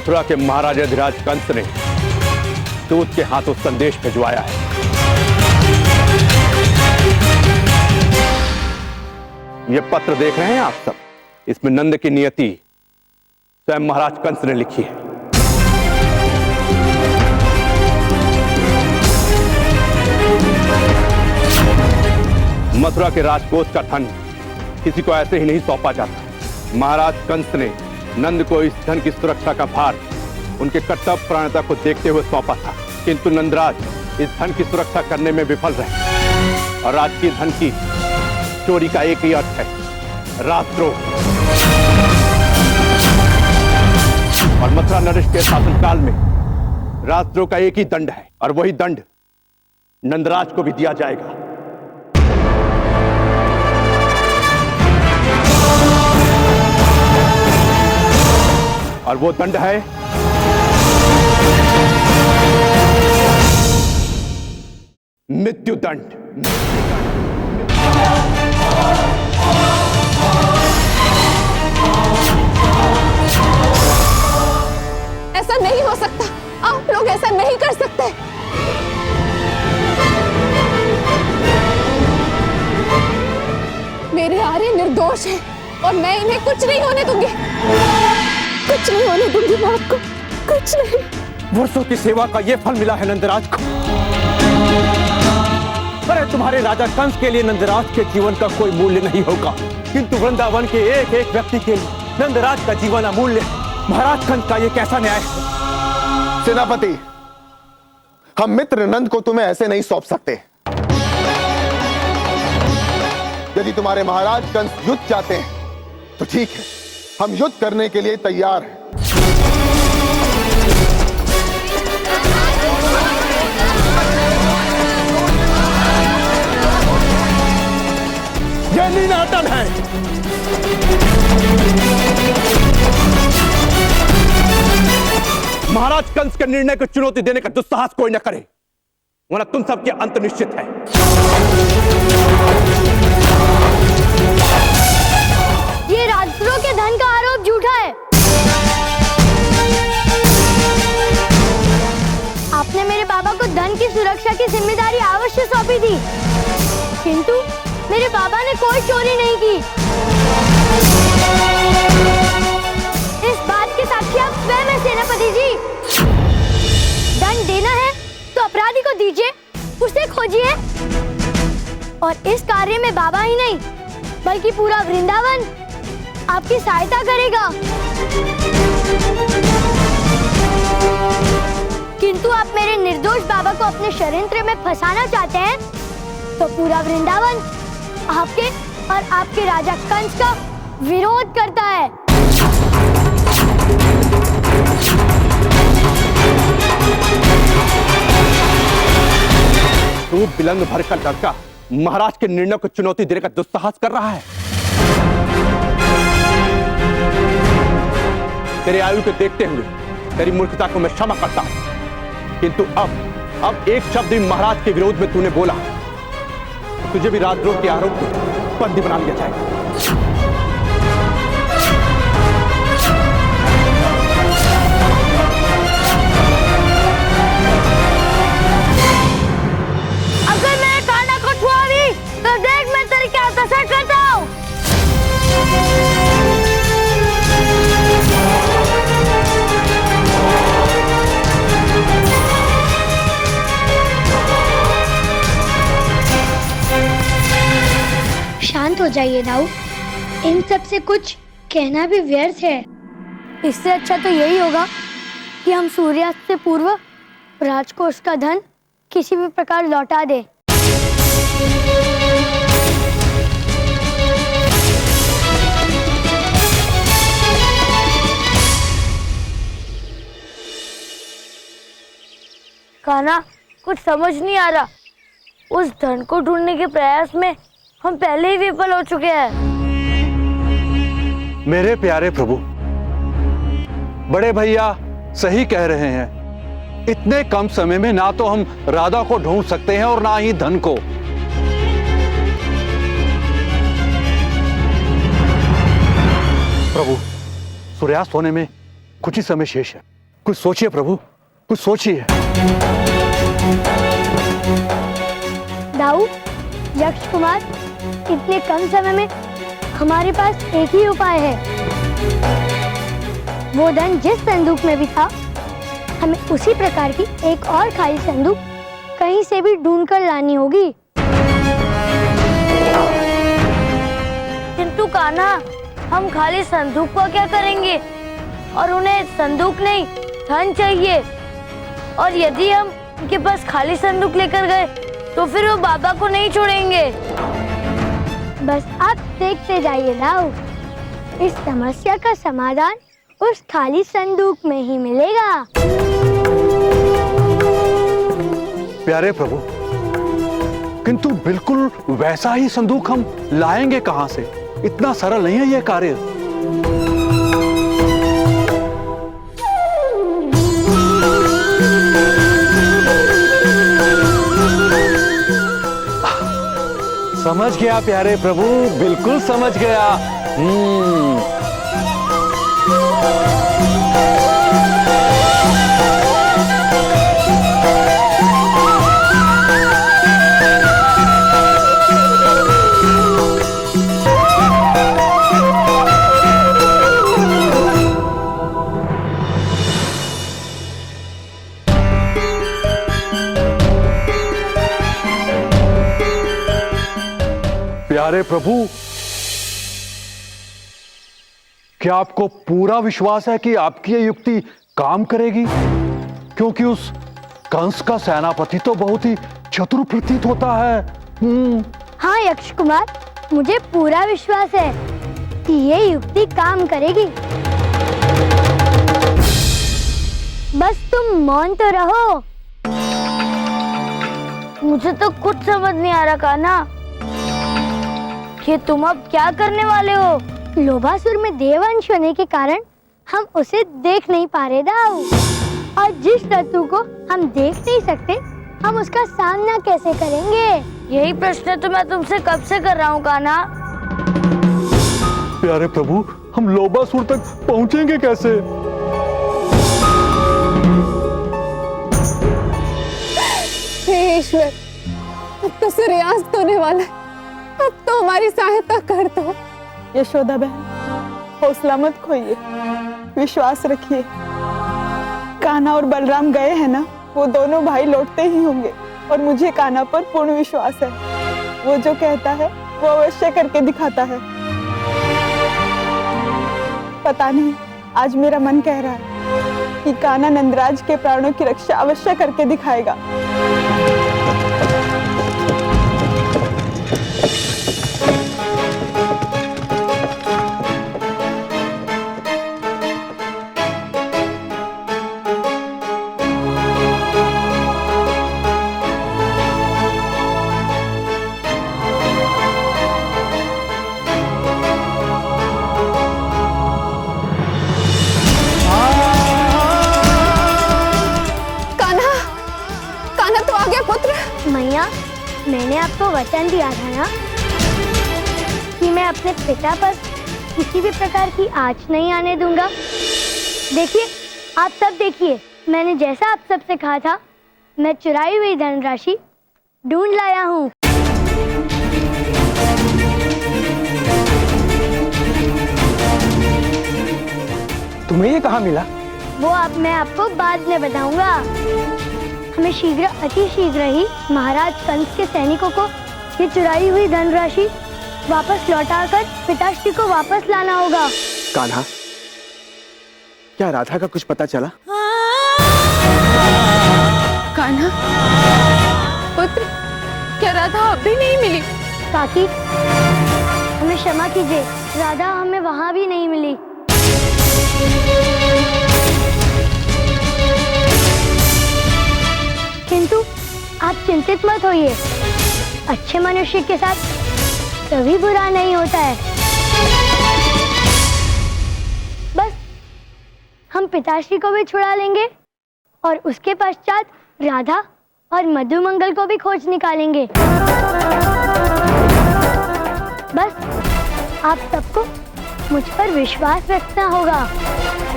मथुरा के महाराजाधिराज कंस ने दूत के हाथों संदेश भिजवाया है। यह पत्र देख रहे हैं आप सब, इसमें नंद की नियति स्वयं महाराज कंस ने लिखी है। मथुरा के राजकोष का धन किसी को ऐसे ही नहीं सौंपा जाता। महाराज कंस ने नंद को इस धन की सुरक्षा का भार उनके कर्तव्य परायणता को देखते हुए सौंपा था, किंतु नंदराज इस धन की सुरक्षा करने में विफल रहे और राजकीय धन की चोरी का एक ही अर्थ है, राजद्रोह। और मथुरा नरेश के शासनकाल में राजद्रोह का एक ही दंड है और वही दंड नंदराज को भी दिया जाएगा। और वो दंड है मृत्युदंड। ऐसा नहीं हो सकता, आप लोग ऐसा नहीं कर सकते। मेरे आर्य निर्दोष हैं और मैं इन्हें कुछ नहीं होने दूंगी, कुछ नहीं होने दूंगी मैं आपको, कुछ नहीं। वर्षों की सेवा का ये फल मिला है नंदराज को। अरे तुम्हारे राजा कंस के लिए नंदराज के जीवन का कोई मूल्य नहीं होगा, किंतु वृंदावन के एक एक व्यक्ति के लिए नंदराज का जीवन अमूल्य है। महाराज कंस का ये कैसा न्याय है? सेनापति, हम मित्र नंद को तुम्हें ऐसे नहीं सौंप सकते। यदि तुम्हारे महाराज कंस युद्ध चाहते हैं तो ठीक है, हम युद्ध करने के लिए तैयार हैं। यह नीलाटन है। महाराज कंस के निर्णय को चुनौती देने का दुस्साहस कोई न करे, वरना तुम सबके अंत निश्चित है। ये राजद्रोह के धन का आरोप झूठा है। आपने मेरे बाबा को धन की सुरक्षा की जिम्मेदारी अवश्य सौंपी थी, किंतु मेरे बाबा ने कोई चोरी नहीं की। इस बात के साक्षी आप स्वयं हैं सेनापति जी। दंड देना है तो अपराधी को दीजिए, उसे खोजिए। और इस कार्य में बाबा ही नहीं बल्कि पूरा वृंदावन आपकी सहायता करेगा। किंतु आप मेरे निर्दोष बाबा को अपने षड्यंत्र में फंसाना चाहते हैं तो पूरा वृंदावन आपके और आपके राजा कंस का विरोध करता है। तू बिलंग भर का लड़का महाराज के निर्णय को चुनौती देने का दुस्साहस कर रहा है। तेरे आयु को देखते हुए तेरी मूर्खता को मैं क्षमा करता हूं, किंतु अब एक शब्द भी महाराज के विरोध में तूने बोला तो तुझे भी राजद्रोह के आरोप में बंदी बना लिया जाएगा। अगर मेरे काना को छुआ भी तो देख मैं तेरी क्या दशा करता हूँ। शांत हो जाइए दाऊ, इन सब से कुछ कहना भी व्यर्थ है। इससे अच्छा तो यही होगा कि हम सूर्यास्त से पूर्व राजकोष का धन किसी भी प्रकार लौटा दे। कान्हा, कुछ समझ नहीं आ रहा। उस धन को ढूंढने के प्रयास में हम पहले ही विफल हो चुके हैं। मेरे प्यारे प्रभु, बड़े भैया सही कह रहे हैं। इतने कम समय में ना तो हम राधा को ढूंढ सकते हैं और ना ही धन को। प्रभु, सूर्यास्त होने में कुछ ही समय शेष है, कुछ सोचिए प्रभु, कुछ सोचिए। दाऊ, यक्ष कुमार, इतने कम समय में हमारे पास एक ही उपाय है। वो धन जिस संदूक में भी था, हमें उसी प्रकार की एक और खाली संदूक कहीं से भी ढूंढ कर लानी होगी। किंतु कान्हा, हम खाली संदूक को क्या करेंगे? और उन्हें संदूक नहीं, धन चाहिए। और यदि हम उनके पास खाली संदूक लेकर गए तो फिर वो बाबा को नहीं छोड़ेंगे। बस आप देखते जाइए दाऊ, इस समस्या का समाधान उस खाली संदूक में ही मिलेगा। प्यारे प्रभु, किंतु बिल्कुल वैसा ही संदूक हम लाएंगे कहां से? इतना सरल नहीं है यह कार्य। समझ गया प्यारे प्रभु, बिल्कुल समझ गया। प्यारे प्रभु, क्या आपको पूरा विश्वास है कि आपकी यह युक्ति काम करेगी? क्योंकि उस कंस का सेनापति तो बहुत ही चतुर प्रतीत होता है। हाँ यक्ष कुमार, मुझे पूरा विश्वास है कि ये युक्ति काम करेगी। बस तुम मौन तो रहो। मुझे तो कुछ समझ नहीं आ रहा कान्हा कि तुम अब क्या करने वाले हो। लोभासुर में देवांश होने के कारण हम उसे देख नहीं पा रहे दाऊ, और जिस शत्रु को हम देख नहीं सकते, हम उसका सामना कैसे करेंगे? यही प्रश्न तो मैं तुमसे कब से कर रहा हूँ कान्हा। प्यारे प्रभु, हम लोभासुर तक पहुंचेंगे कैसे? हे ईश्वर, अब तो सूर्यास्त होने वाला है, अब तो हमारी सहायता कर दो। यशोदा बहन, हौसला मत खोइए, विश्वास रखिए। कान्हा और बलराम गए हैं ना, वो दोनों भाई लौटते ही होंगे, और मुझे कान्हा पर पूर्ण विश्वास है। वो जो कहता है वो अवश्य करके दिखाता है। पता नहीं, आज मेरा मन कह रहा है कि कान्हा नंदराज के प्राणों की रक्षा अवश्य करके दिखाएगा। मैया, मैंने आपको वचन दिया था ना कि मैं अपने पिता पर किसी भी प्रकार की आँच नहीं आने दूंगा। देखिए, आप सब देखिए, मैंने जैसा आप सबसे कहा था, मैं चुराई हुई धनराशि ढूंढ लाया हूँ। तुम्हें ये कहाँ मिला? वो मैं आपको बाद में बताऊंगा। हमें शीघ्र, अति शीघ्र ही महाराज कंस के सैनिकों को ये चुराई हुई धनराशि वापस लौटाकर पिताश्री को वापस लाना होगा। कान्हा, क्या राधा का कुछ पता चला? कान्हा पुत्र, क्या राधा अभी नहीं मिली? काकी, हमें क्षमा कीजिए, राधा हमें वहाँ भी नहीं मिली। किंतु आप चिंतित मत होइए, अच्छे मनुष्य के साथ कभी बुरा नहीं होता है। बस हम पिताश्री को भी छुड़ा लेंगे और उसके पश्चात राधा और मधुमंगल को भी खोज निकालेंगे। बस आप सबको मुझ पर विश्वास रखना होगा।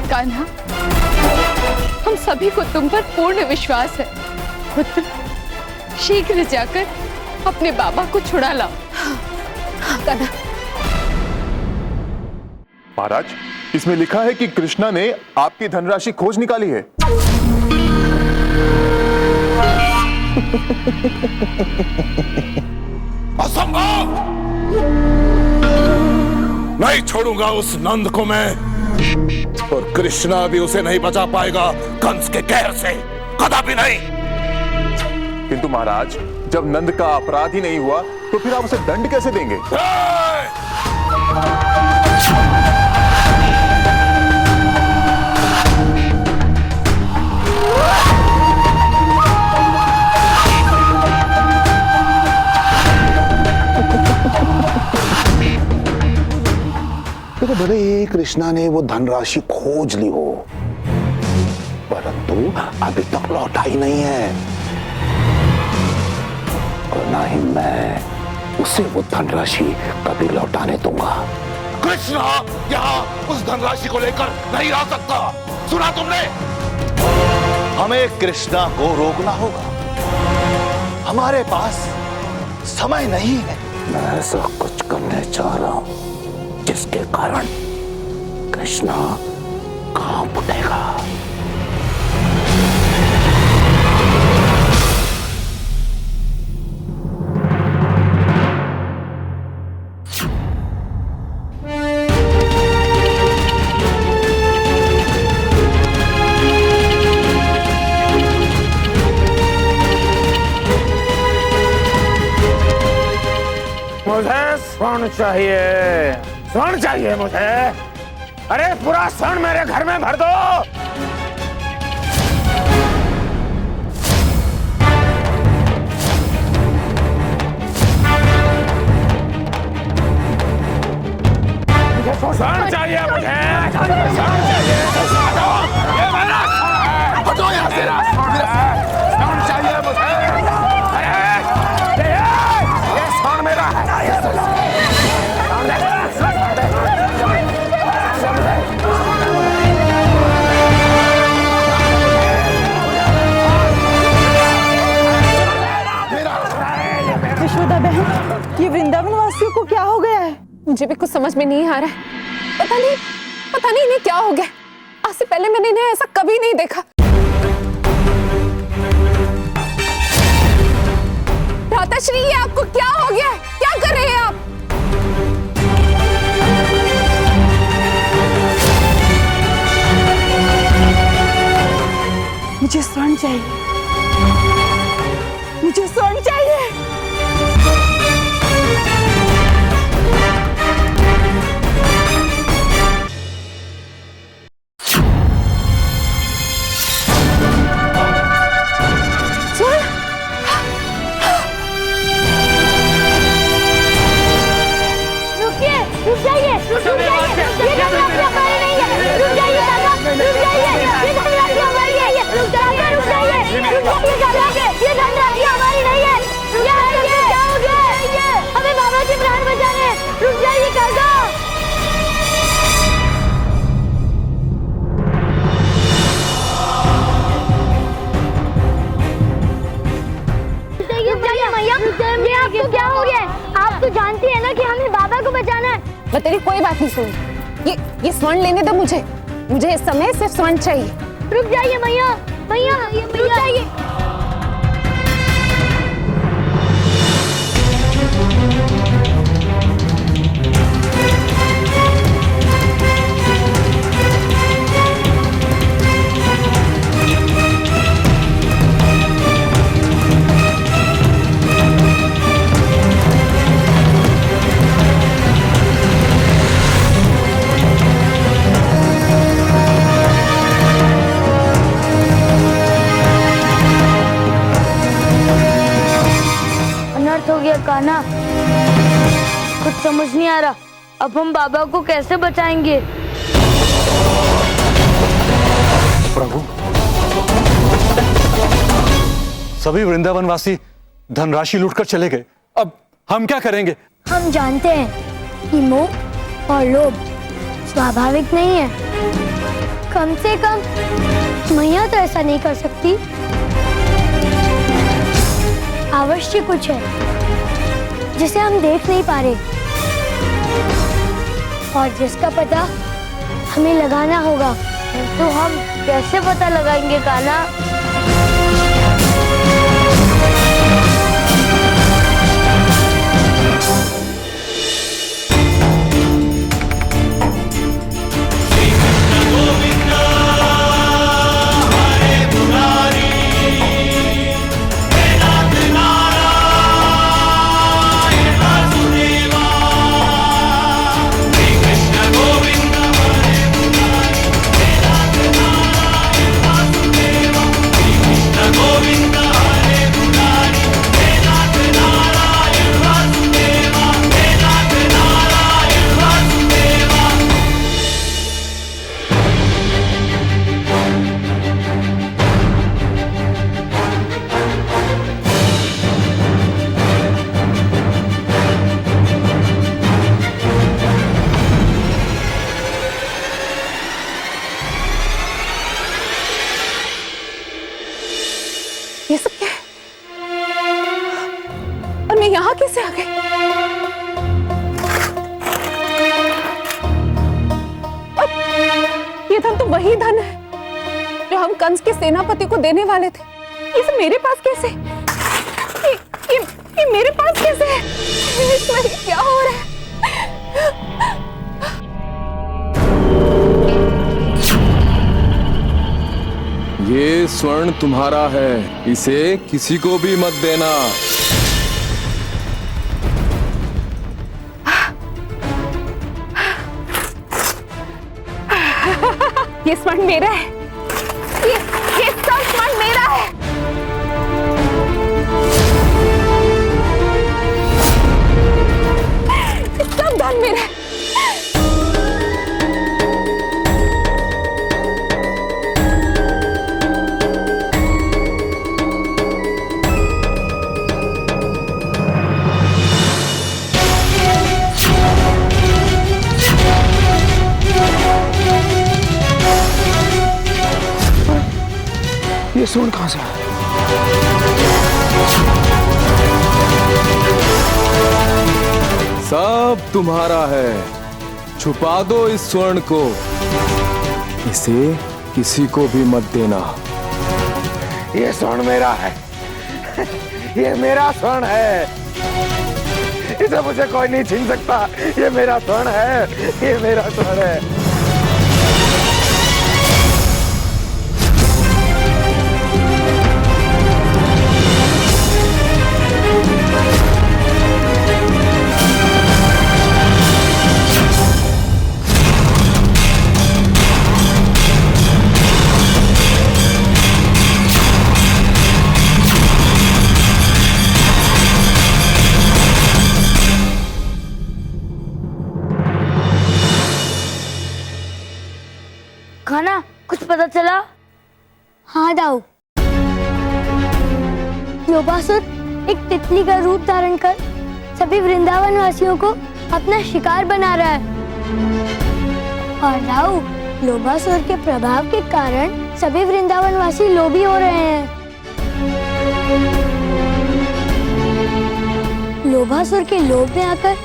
कान्हा, हम सभी को तुम पर पूर्ण विश्वास है। पुत्र, शीघ्र जाकर अपने बाबा को छुड़ा लाओ। हाँ, कान्हा। महाराज, इसमें लिखा है कि कृष्णा ने आपकी धनराशि खोज निकाली है। असंभव! नहीं छोड़ूंगा उस नंद को मैं, और कृष्णा भी उसे नहीं बचा पाएगा कंस के कहर से, कदापि नहीं। किंतु महाराज, जब नंद का अपराध ही नहीं हुआ तो फिर आप उसे दंड कैसे देंगे? तो भले ही कृष्णा ने वो धनराशि खोज ली हो, परंतु अभी तक लौटाई नहीं है, और ना ही मैं उसे वो धनराशि कभी लौटाने दूंगा। कृष्णा यहाँ उस धनराशि को लेकर नहीं आ सकता, सुना तुमने? हमें कृष्णा को रोकना होगा, हमारे पास समय नहीं है। मैं ऐसा कुछ करने जा रहा हूं जिसके कारण कृष्णा कांप उठेगा। मुझे स्वर्ण चाहिए, स्वर्ण चाहिए मुझे। अरे पूरा स्वर्ण मेरे घर में भर दो। स्वर्ण चाहिए मुझे, स्वर्ण चाहिए। ये मेरा हटो यहाँ से, स्वर्ण चाहिए मुझे। अरे ये स्वर्ण मेरा है। यशोदा बहन, ये वृंदावन वासियों को क्या हो गया है? मुझे भी कुछ समझ में नहीं आ रहा है। पता नहीं इन्हें क्या हो गया। आज से पहले मैंने इन्हें ऐसा कभी नहीं देखा। भ्राताश्री, ये आपको क्या हो गया है? क्या कर रहे हैं आप? मुझे स्वर्ण चाहिए, मुझे स्वर्ण चाहिए। क्या हो गया? आप तो जानती है ना कि हमें बाबा को बचाना है। मैं तेरी कोई बात नहीं सुनी। ये स्वर्ण लेने दो मुझे इस समय सिर्फ स्वर्ण चाहिए। रुक जाइए मैया, मैया रुक जाइए। हो गया कान्हा, कुछ समझ नहीं आ रहा। अब हम बाबा को कैसे बचाएंगे? प्रभु, सभी वृंदावन वासी धनराशि लूटकर चले गए। अब हम क्या करेंगे? हम जानते हैं कि मोह और लोभ स्वाभाविक नहीं है। कम से कम मैया तो ऐसा नहीं कर सकती। अवश्य कुछ है जिसे हम देख नहीं पा रहे और जिसका पता हमें लगाना होगा। तो हम कैसे पता लगाएंगे कान्हा? ये सब क्या है? और मैं यहाँ कैसे आ गई? और ये धन तो वही धन है जो हम कंस के सेनापति को देने वाले थे। ये सब मेरे पास कैसे? ये मेरे पास कैसे है? ईश्वरी, क्या हो रहा है? ये स्वर्ण तुम्हारा है, इसे किसी को भी मत देना। ये स्वर्ण मेरा है। ये सब स्वर्ण मेरा है। सब धन मेरा है। ये स्वर्ण कहां से आया? सब तुम्हारा है, छुपा दो इस स्वर्ण को, इसे किसी को भी मत देना। ये स्वर्ण मेरा है। ये मेरा स्वर्ण है। इसे मुझे कोई नहीं छीन सकता। ये मेरा स्वर्ण है। ये मेरा स्वर्ण है। कान्हा, कुछ पता चला? हाँ दाऊ, लोबासुर एक तितली का रूप धारण कर सभी वृंदावन वासियों को अपना शिकार बना रहा है। और दाऊ, लोबासुर के प्रभाव के कारण सभी वृंदावन वासी लोभी हो रहे हैं। लोभासुर के लोभ में आकर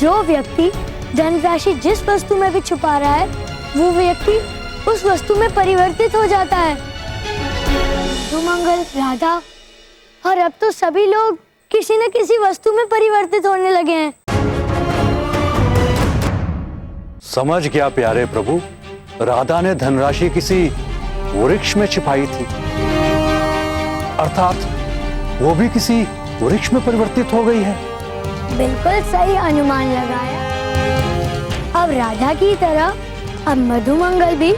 जो व्यक्ति धनराशि जिस वस्तु में भी छुपा रहा है, वो व्यक्ति उस वस्तु में परिवर्तित हो जाता है। मधुमंगल, राधा और अब तो सभी लोग किसी न किसी वस्तु में परिवर्तित होने लगे हैं। समझ गया प्यारे प्रभु, राधा ने धनराशि किसी वृक्ष में छिपाई थी, अर्थात वो भी किसी वृक्ष में परिवर्तित हो गई है। बिल्कुल सही अनुमान लगाया। अब राधा की तरह अब मधुमंगल भी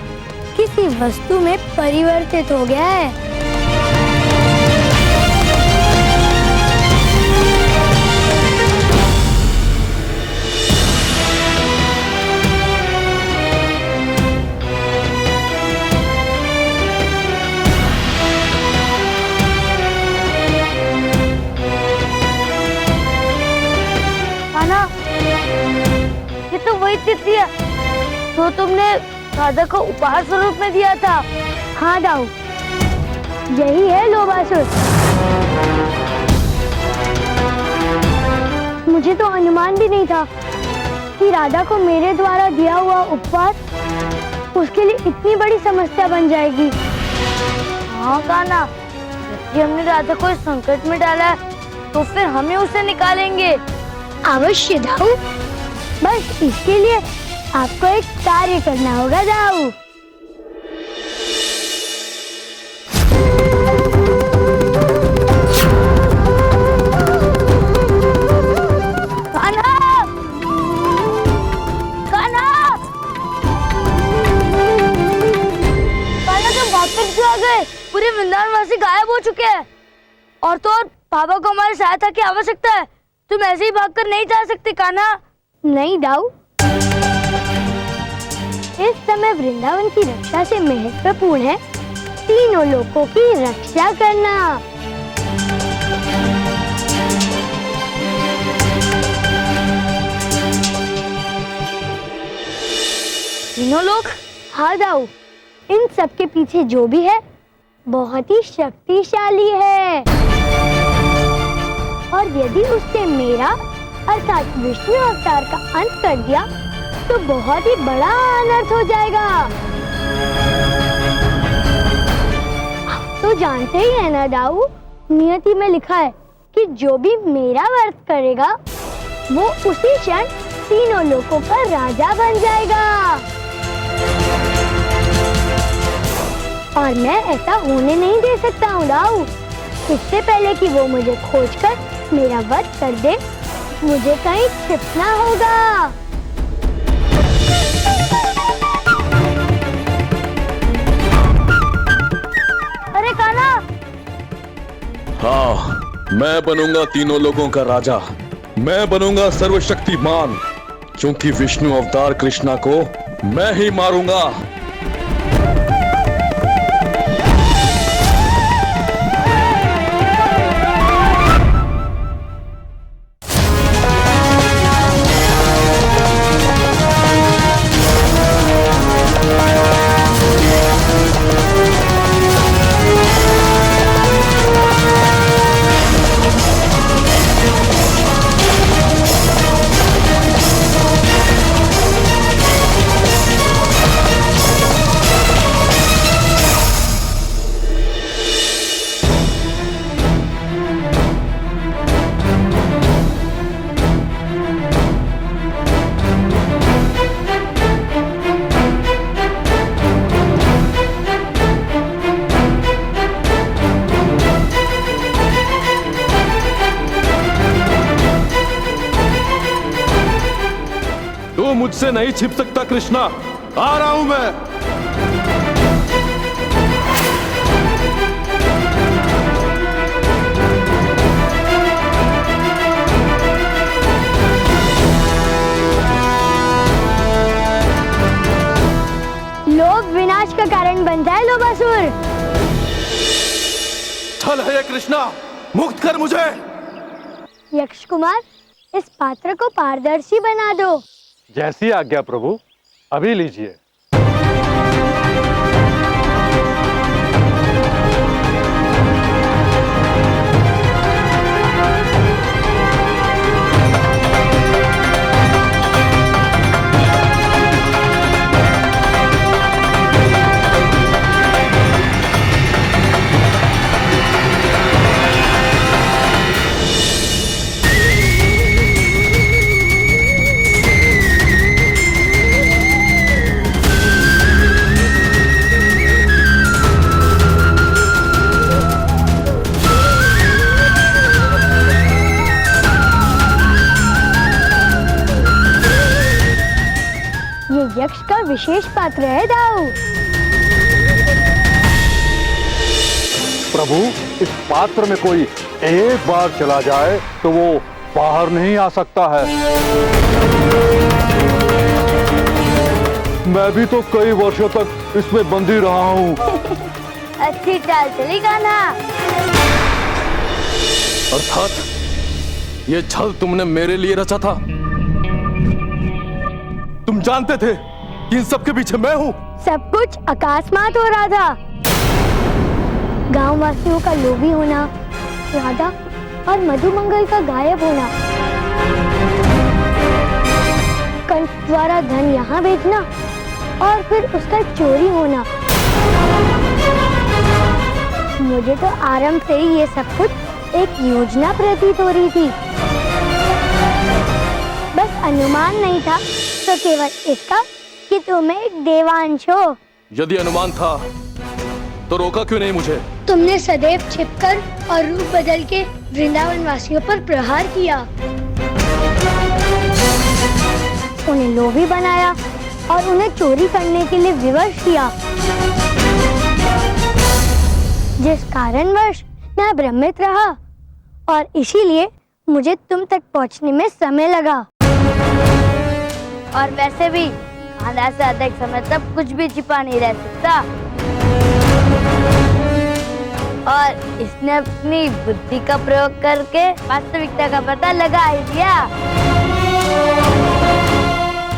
किसी वस्तु में परिवर्तित हो गया है। कान्हा, ये तो वही तितली है जो तुमने राधा को उपहार स्वरूप में दिया था। हाँ दाऊ, यही है लोबासुर। मुझे तो अनुमान भी नहीं था कि राधा को मेरे द्वारा दिया हुआ उपहार उसके लिए इतनी बड़ी समस्या बन जाएगी। हाँ कान्हा, जबकि हमने राधा को इस संकट में डाला है, तो फिर हमें उसे निकालेंगे। अवश्य दाऊ, बस इसके लिए आपको एक कार्य करना होगा दाऊ। कान्हा! कान्हा! कान्हा, तुम वापस क्यों आ गए? पूरे वृंदावनवासी गायब हो चुके हैं। और तो और बाबा को हमारी सहायता की आवश्यकता है। तुम ऐसे ही भागकर नहीं जा सकते कान्हा। नहीं दाऊ, इस समय वृंदावन की रक्षा से महत्वपूर्ण है तीनों लोगों की रक्षा करना। तीनों लोग? हाँ दाऊ, इन सब के पीछे जो भी है बहुत ही शक्तिशाली है, और यदि उसने मेरा अर्थात विष्णु अवतार का अंत कर दिया तो बहुत ही बड़ा अनर्थ हो जाएगा। आप तो जानते ही है ना दाऊ, नियति में लिखा है कि जो भी मेरा व्रत करेगा वो उसी क्षण तीनों लोगों का राजा बन जाएगा। और मैं ऐसा होने नहीं दे सकता हूँ दाऊ। इससे पहले कि वो मुझे खोजकर मेरा वध कर दे, मुझे कहीं छिपना होगा। अरे कान्हा! हाँ, मैं बनूंगा तीनों लोगों का राजा। मैं बनूंगा सर्वशक्तिमान, क्योंकि विष्णु अवतार कृष्णा को मैं ही मारूंगा। मुझसे नहीं छिप सकता कृष्णा, आ रहा हूं मैं। लोग विनाश का कारण बन जाए लोबासुर। छल है ये कृष्णा, मुक्त कर मुझे। यक्ष कुमार, इस पात्र को पारदर्शी बना दो। जैसी आज्ञा प्रभु, अभी लीजिए। यक्ष का विशेष पात्र है दाऊ। प्रभु, इस पात्र में कोई एक बार चला जाए तो वो बाहर नहीं आ सकता है। मैं भी तो कई वर्षों तक इसमें बंदी रहा हूँ। अच्छी चाल चली कान्हा। अर्थात ये छल तुमने मेरे लिए रचा था। तुम जानते थे कि इन सब के पीछे मैं हूँ? सब कुछ अकस्मात हो रहा था। गांव वासियों का लोभी होना, राधा और मधुमंगल का गायब होना, कंस द्वारा धन यहाँ भेजना और फिर उसका चोरी होना। मुझे तो आरंभ से ही ये सब कुछ एक योजना प्रतीत हो रही थी। बस अनुमान नहीं था तो केवल इसका कि तुम एक देवांश हो। यदि अनुमान था तो रोका क्यों नहीं मुझे? तुमने सदैव छिपकर और रूप बदल के वृंदावन वासियों पर प्रहार किया, उन्हें लोभी बनाया और उन्हें चोरी करने के लिए विवश किया, जिस कारणवश मैं भ्रमित रहा और इसीलिए मुझे तुम तक पहुंचने में समय लगा। और वैसे भी आधा से अधिक समय तक कुछ भी छिपा नहीं रह सकता, और इसने अपनी बुद्धि का प्रयोग करके वास्तविकता का पता लगा ही दिया।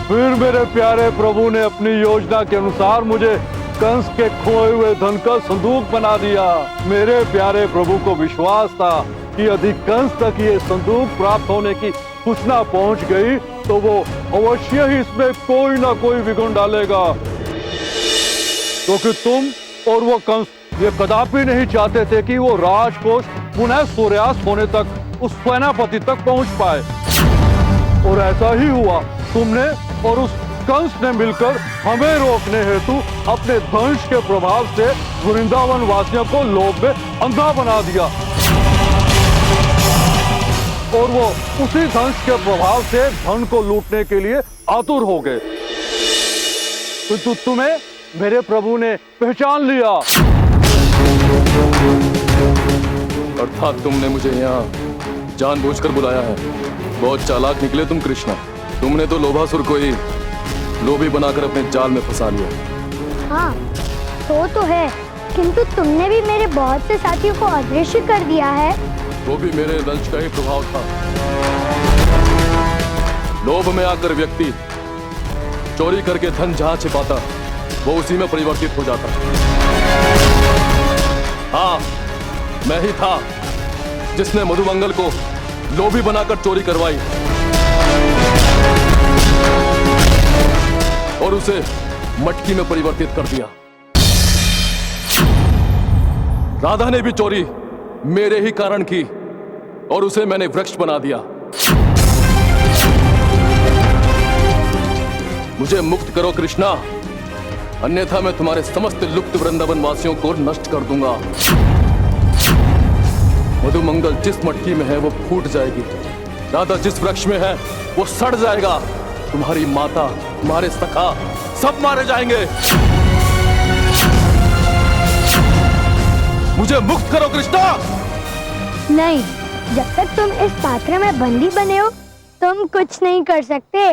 फिर मेरे प्यारे प्रभु ने अपनी योजना के अनुसार मुझे कंस के खोए हुए धन का संदूक बना दिया। मेरे प्यारे प्रभु को विश्वास था कि यदि कंस तक ये संदूक प्राप्त होने की सूचना पहुंच गई तो वो अवश्य ही इसमें कोई ना कोई विघ्न डालेगा, क्योंकि तुम और वो कंस ये कदापि नहीं चाहते थे कि वो राजकोष पुनः सूर्यास्त होने तक उस सेनापति तक पहुंच पाए। और ऐसा ही हुआ। तुमने और उस कंस ने मिलकर हमें रोकने हेतु अपने दंश के प्रभाव से वृंदावन वासियों को लोभ में अंधा बना दिया, और वो उसी दंश के प्रभाव से धन को लूटने के लिए आतुर हो गए। तो तुम्हें मेरे प्रभु ने पहचान लिया। अर्थात तुमने मुझे यहाँ जानबूझकर बुलाया है। बहुत चालाक निकले तुम कृष्णा। तुमने तो लोभासुर को ही लोभी बनाकर अपने जाल में फंसा लिया। हाँ, तो है, किंतु तुमने भी मेरे बहुत से साथियों को अदृश्य कर दिया है। वो भी मेरे दंश का ही प्रभाव था। लोभ में आकर व्यक्ति चोरी करके धन जहां छिपाता वो उसी में परिवर्तित हो जाता। हाँ, मैं ही था जिसने मधुमंगल को लोभी बनाकर चोरी करवाई और उसे मटकी में परिवर्तित कर दिया। राधा ने भी चोरी मेरे ही कारण की और उसे मैंने वृक्ष बना दिया। मुझे मुक्त करो कृष्णा, अन्यथा मैं तुम्हारे समस्त लुप्त वृंदावन वासियों को नष्ट कर दूंगा। मधुमंगल जिस मटकी में है वो फूट जाएगी, राधा जिस वृक्ष में है वो सड़ जाएगा, तुम्हारी माता, तुम्हारे सखा सब मारे जाएंगे। मुझे मुक्त करो कृष्णा। नहीं, जब तक तुम इस पात्र में बंदी बने हो तुम कुछ नहीं कर सकते।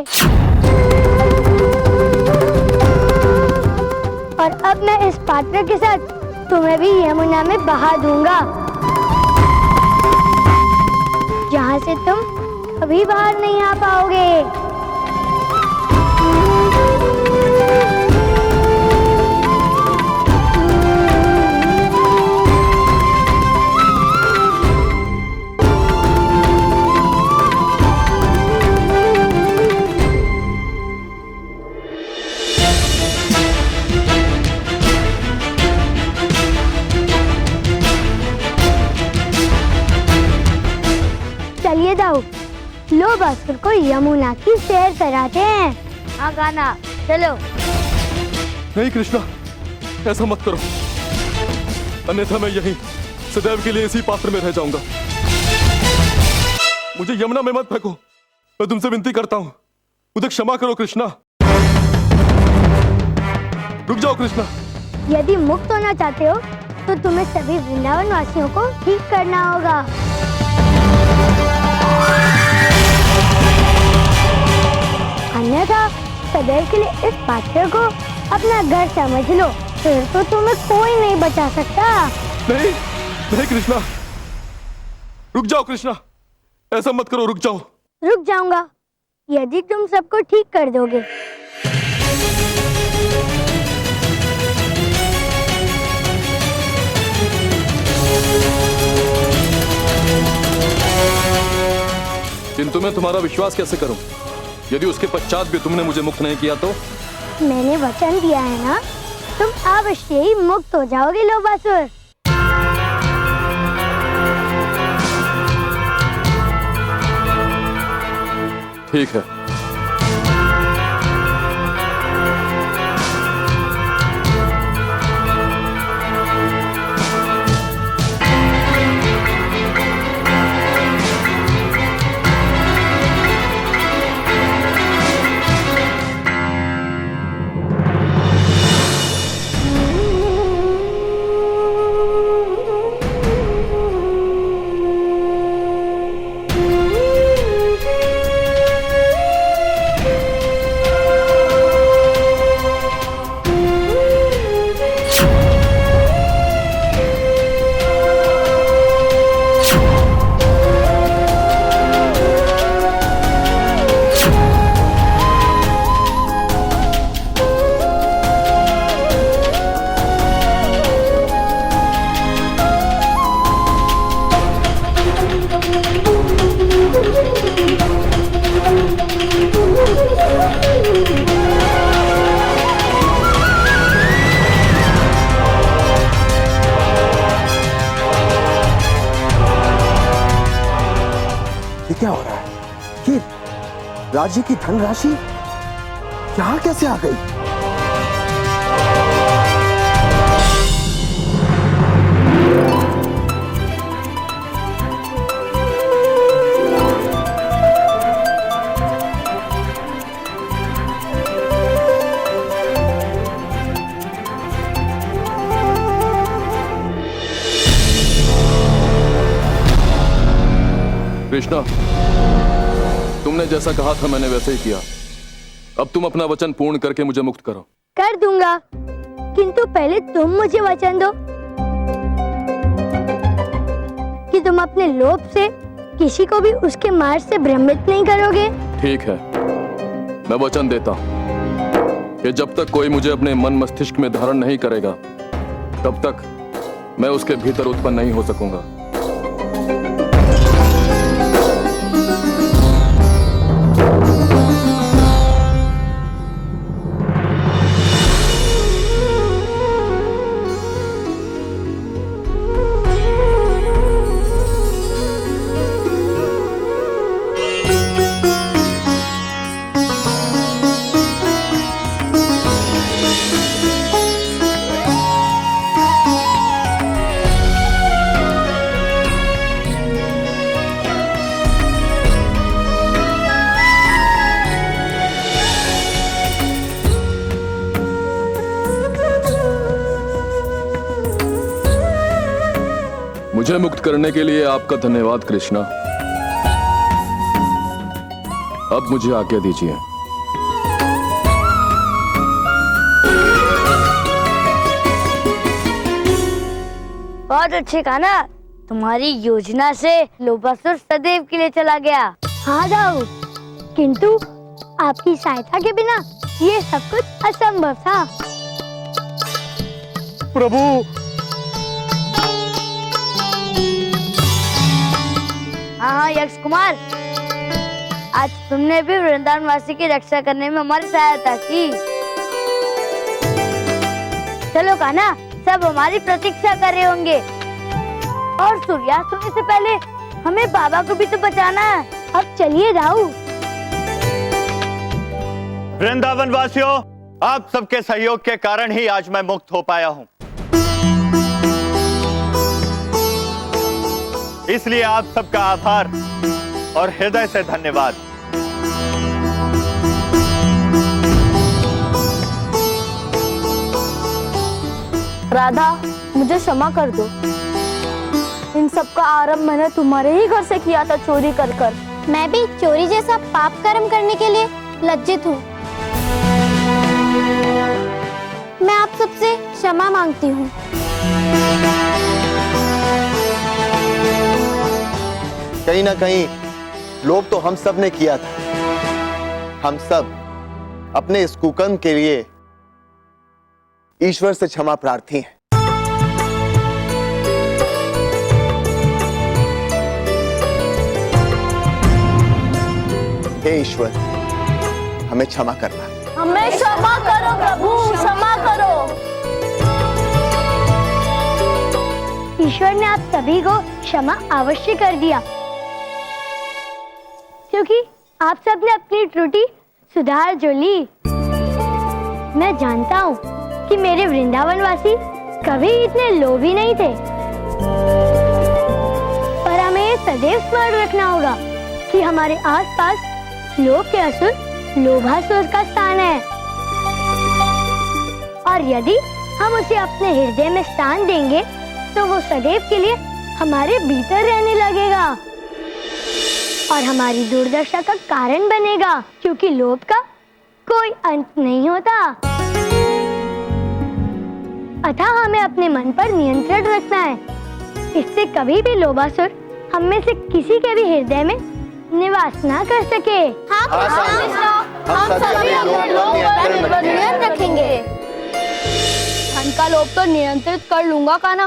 और अब मैं इस पात्र के साथ तुम्हें भी यमुना में बहा दूंगा, जहाँ से तुम कभी बाहर नहीं आ पाओगे। चलिए दाऊ, लोभासुर को यमुना की सैर कराते हैं। हाँ गाना, चलो। नहीं कृष्णा, ऐसा मत करो, अन्यथा मैं यहीं सदैव के लिए इसी पात्र में रह जाऊंगा। मुझे यमुना में मत फेंको, मैं तुमसे विनती करता हूं, मुझे क्षमा करो कृष्णा। रुक जाओ कृष्णा। यदि मुक्त होना चाहते हो तो तुम्हें सभी वृंदावन वासियों को ठीक करना होगा। अन्यथा सदैव के लिए इस पात्र को अपना घर समझ लो, फिर तो तुम्हें कोई नहीं बचा सकता। नहीं, नहीं कृष्णा, रुक जाओ कृष्णा, ऐसा मत करो, रुक जाओ। रुक जाऊंगा यदि तुम सबको ठीक कर दोगे। किंतु मैं तुम्हारा विश्वास कैसे करूं? यदि उसके पश्चात भी तुमने मुझे मुक्त नहीं किया तो? मैंने वचन दिया है ना, तुम अवश्य ही मुक्त हो जाओगे लोभासुर। ठीक है। क्या हो रहा है? ये राज्य की धनराशि यहाँ कैसे आ गई? कृष्णा, तुमने जैसा कहा था मैंने वैसे ही किया। अब तुम अपना वचन पूर्ण करके मुझे मुक्त करो। कर दूंगा, किंतु पहले तुम मुझे वचन दो कि तुम अपने लोभ से किसी को भी उसके मार्ग से भ्रमित नहीं करोगे। ठीक है, मैं वचन देता हूँ कि जब तक कोई मुझे अपने मन मस्तिष्क में धारण नहीं करेगा, तब तक मैं उसके भीतर उत्पन्न नहीं हो सकूंगा। मुझे मुक्त करने के लिए आपका धन्यवाद कृष्णा। अब मुझे आज्ञा दीजिए। बहुत अच्छे कान्हा, तुम्हारी योजना से लोभासुर सदैव के लिए चला गया। हाँ दाऊ, किंतु आपकी सहायता के बिना ये सब कुछ असंभव था। प्रभु, हाँ यक्ष कुमार, आज तुमने भी वृंदावन वासी की रक्षा करने में हमारी सहायता की। चलो कान्हा, सब हमारी प्रतीक्षा कर रहे होंगे और सूर्यास्त होने से पहले हमें बाबा को भी तो बचाना है। अब चलिए दाऊ। वृंदावन वासियों, आप सबके सहयोग के कारण ही आज मैं मुक्त हो पाया हूँ। इसलिए आप सबका आभार और हृदय से धन्यवाद। राधा, मुझे क्षमा कर दो। इन सब का आरंभ मैंने तुम्हारे ही घर से किया था, चोरी कर कर। मैं भी चोरी जैसा पाप कर्म करने के लिए लज्जित हूँ। मैं आप सबसे क्षमा मांगती हूँ। कहीं ना कहीं लोभ तो हम सब ने किया था। हम सब अपने इस कुकर्म के लिए ईश्वर से क्षमा प्रार्थी हैं। हे ईश्वर, हमें क्षमा करना। हमें क्षमा करो प्रभु, क्षमा करो। ईश्वर ने आप सभी को क्षमा अवश्य कर दिया, क्योंकि आप सबने अपनी त्रुटि सुधार जो ली। मैं जानता हूँ कि मेरे वृंदावन वासी कभी इतने लोभी नहीं थे, पर हमें ये सदैव स्मरण रखना होगा कि हमारे आसपास लोभ के असुर लोभासुर का स्थान है, और यदि हम उसे अपने हृदय में स्थान देंगे तो वो सदैव के लिए हमारे भीतर रहने लगेगा और हमारी दुर्दशा का कारण बनेगा, क्योंकि लोभ का कोई अंत नहीं होता। अतः हमें अपने मन पर नियंत्रण रखना है, इससे कभी भी लोभासुर हम में से किसी के भी हृदय में निवास ना कर सके। हम सभी अपने लोभ पर नियंत्रण रखेंगे। धन का लोभ तो नियंत्रित कर लूंगा कान्हा,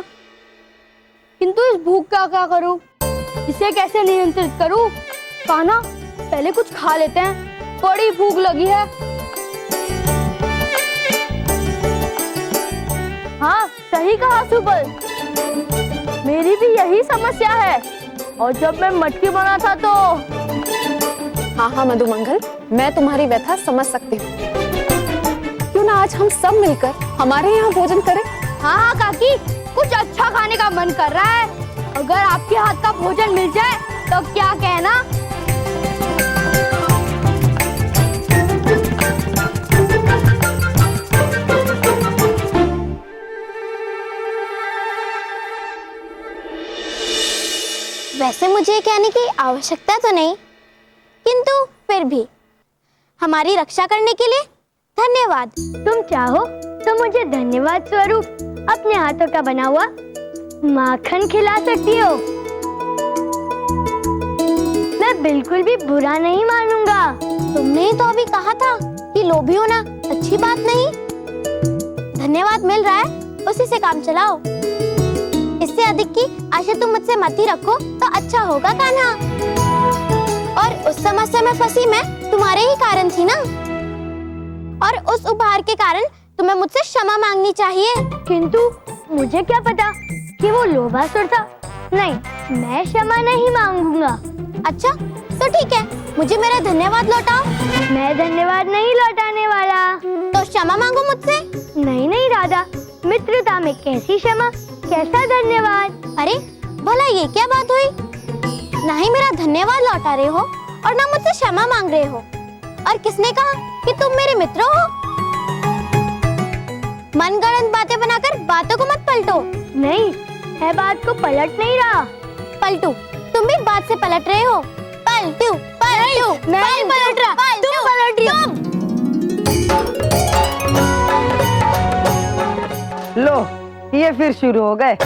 किंतु इस भूख का क्या करूं? इसे कैसे नियंत्रित करूं? कान्हा, पहले कुछ खा लेते हैं, बड़ी भूख लगी है। हाँ, सही कहा सुबल, मेरी भी यही समस्या है, और जब मैं मटकी बना था तो। हाँ मधुमंगल, मैं तुम्हारी व्यथा समझ सकती हूँ। क्यों ना आज हम सब मिलकर हमारे यहाँ भोजन करें? हाँ काकी, कुछ अच्छा खाने का मन कर रहा है। अगर आपके हाथ का भोजन मिल जाए तो क्या कहना। वैसे मुझे कहने की आवश्यकता तो नहीं, किंतु फिर भी हमारी रक्षा करने के लिए धन्यवाद। तुम चाहो तो मुझे धन्यवाद स्वरूप अपने हाथों का बना हुआ माखन खिला सकती हो। मैं बिल्कुल भी बुरा नहीं मानूंगा। तुमने ही तो अभी कहा था कि लोभी होना अच्छी बात नहीं। धन्यवाद मिल रहा है, उसी से काम चलाओ। इससे अधिक की आशा तुम मुझसे मत ही रखो तो अच्छा होगा कान्हा। और उस समस्या में फंसी मैं तुम्हारे ही कारण थी ना, और उस उपहार के कारण तुम्हें मुझसे क्षमा मांगनी चाहिए। किंतु मुझे क्या पता कि वो लोभासुर था। नहीं, मैं क्षमा नहीं मांगूंगा। अच्छा तो ठीक है, मुझे मेरा धन्यवाद लौटाओ। मैं धन्यवाद नहीं लौटाने वाला। तो क्षमा मांगो मुझसे। नहीं राधा, मित्रता में कैसी क्षमा, कैसा धन्यवाद। अरे भला ये क्या बात हुई? ना ही मेरा धन्यवाद लौटा रहे हो और ना मुझसे क्षमा मांग रहे हो। और किसने कहा कि तुम मेरे मित्र हो? मनगढ़ंत बातें बनाकर बातों को मत पलटो। नहीं, है बात को पलट नहीं रहा। पलटू, तुम भी बात से पलट रहे हो। पलटू पलटू, मैं नहीं पलट रहा, तुम पलट रही हो। लो, ये फिर शुरू हो गए।